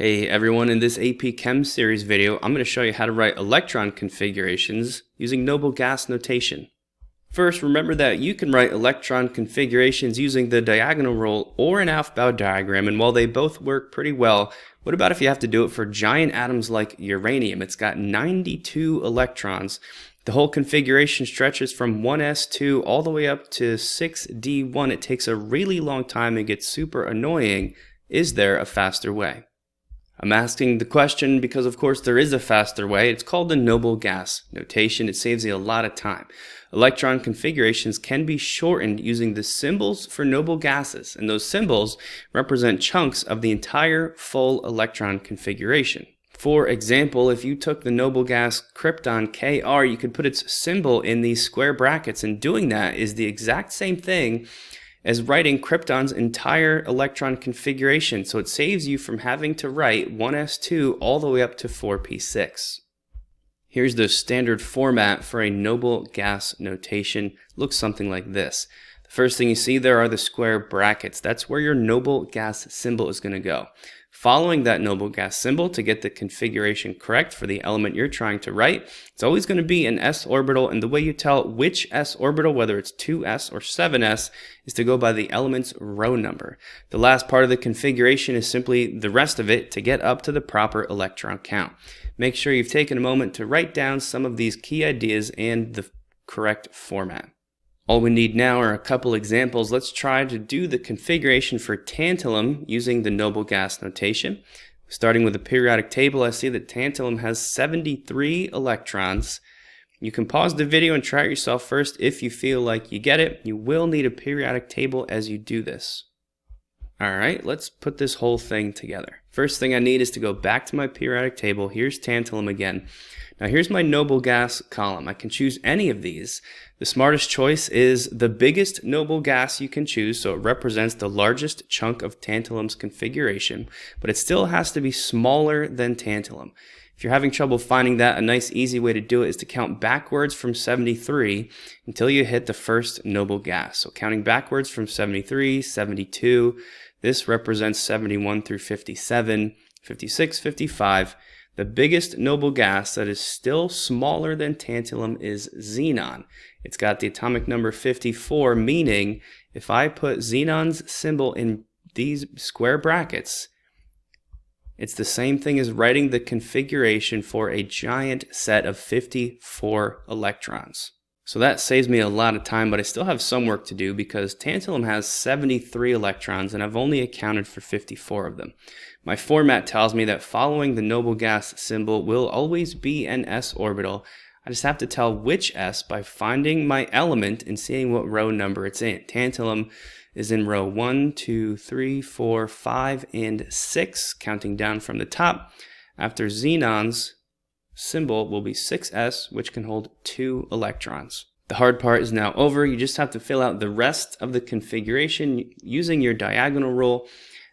Hey everyone, in this AP Chem series video, I'm going to show you how to write electron configurations using noble gas notation. First, remember that you can write electron configurations using the diagonal rule or an Aufbau diagram, and while they both work pretty well, what about if you have to do it for giant atoms like uranium? It's got 92 electrons. The whole configuration stretches from 1s2 all the way up to 6d1. It takes a really long time and gets super annoying. Is there a faster way? I'm asking the question because of course there is a faster way. It's called the noble gas notation. It saves you a lot of time. Electron configurations can be shortened using the symbols for noble gases, and those symbols represent chunks of the entire full electron configuration. For example, if you took the noble gas krypton Kr, you could put its symbol in these square brackets, and doing that is the exact same thing as writing krypton's entire electron configuration, so it saves you from having to write 1s2 all the way up to 4p6. Here's the standard format for a noble gas notation. Looks something like this. The first thing you see there are the square brackets. That's where your noble gas symbol is going to go. Following that noble gas symbol, to get the configuration correct for the element you're trying to write, it's always going to be an s orbital, and the way you tell which s orbital, whether it's 2s or 7s, is to go by the element's row number. The last part of the configuration is simply the rest of it to get up to the proper electron count. Make sure you've taken a moment to write down some of these key ideas and the correct format. All we need now are a couple examples. Let's try to do the configuration for tantalum using the noble gas notation. Starting with the periodic table, I see that tantalum has 73 electrons. You can pause the video and try it yourself first if you feel like you get it. You will need a periodic table as you do this. Alright, let's put this whole thing together. First thing I need is to go back to my periodic table. Here's tantalum again. Now here's my noble gas column. I can choose any of these. The smartest choice is the biggest noble gas you can choose, so it represents the largest chunk of tantalum's configuration, but it still has to be smaller than tantalum. If you're having trouble finding that, a nice easy way to do it is to count backwards from 73 until you hit the first noble gas. So counting backwards from 73, 72, this represents 71 through 57, 56, 55. The biggest noble gas that is still smaller than tantalum is xenon. It's got the atomic number 54, meaning if I put xenon's symbol in these square brackets, it's the same thing as writing the configuration for a giant set of 54 electrons. So that saves me a lot of time, but I still have some work to do because tantalum has 73 electrons and I've only accounted for 54 of them. My format tells me that following the noble gas symbol will always be an s orbital. I just have to tell which s by finding my element and seeing what row number it's in. Tantalum is in row 1, 2, 3, 4, 5, and 6, counting down from the top. After xenon's symbol will be 6s, which can hold 2 electrons. The hard part is now over. You just have to fill out the rest of the configuration using your diagonal rule.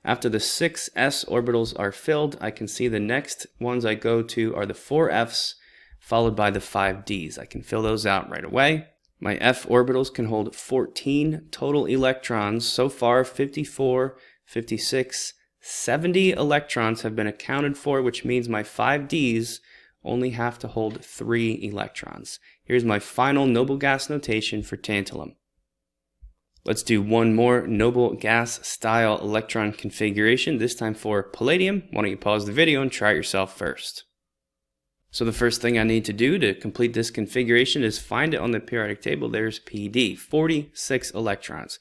After the 6s orbitals are filled, I can see the next ones I go to are the 4f's followed by the 5d's. I can fill those out right away. My f orbitals can hold 14 total electrons. So far, 54, 56, 70 electrons have been accounted for, which means my 5d's only have to hold 3 electrons. Here's my final noble gas notation for tantalum. Let's do one more noble gas style electron configuration, this time for palladium. Why don't you pause the video and try it yourself first. So the first thing I need to do to complete this configuration is find it on the periodic table. There's PD, 46 electrons.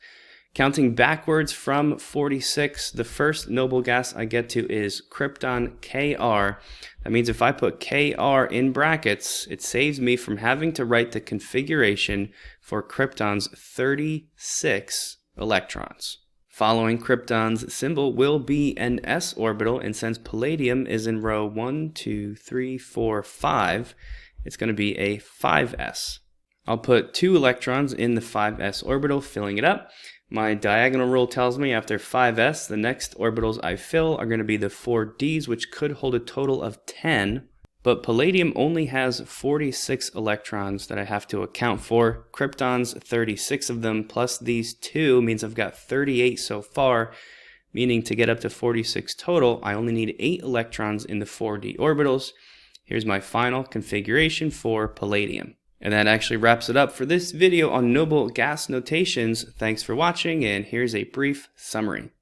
Counting backwards from 46, the first noble gas I get to is krypton Kr. That means if I put Kr in brackets, it saves me from having to write the configuration for krypton's 36 electrons. Following krypton's symbol will be an s orbital, and since palladium is in row 1, 2, 3, 4, 5, it's going to be a 5s. I'll put 2 electrons in the 5s orbital, filling it up. My diagonal rule tells me after 5s, the next orbitals I fill are going to be the 4d's, which could hold a total of 10. But palladium only has 46 electrons that I have to account for. Krypton's 36 of them, plus these 2 means I've got 38 so far. meaning to get up to 46 total, I only need 8 electrons in the 4d orbitals. Here's my final configuration for palladium. And that actually wraps it up for this video on noble gas notations. Thanks for watching, and here's a brief summary.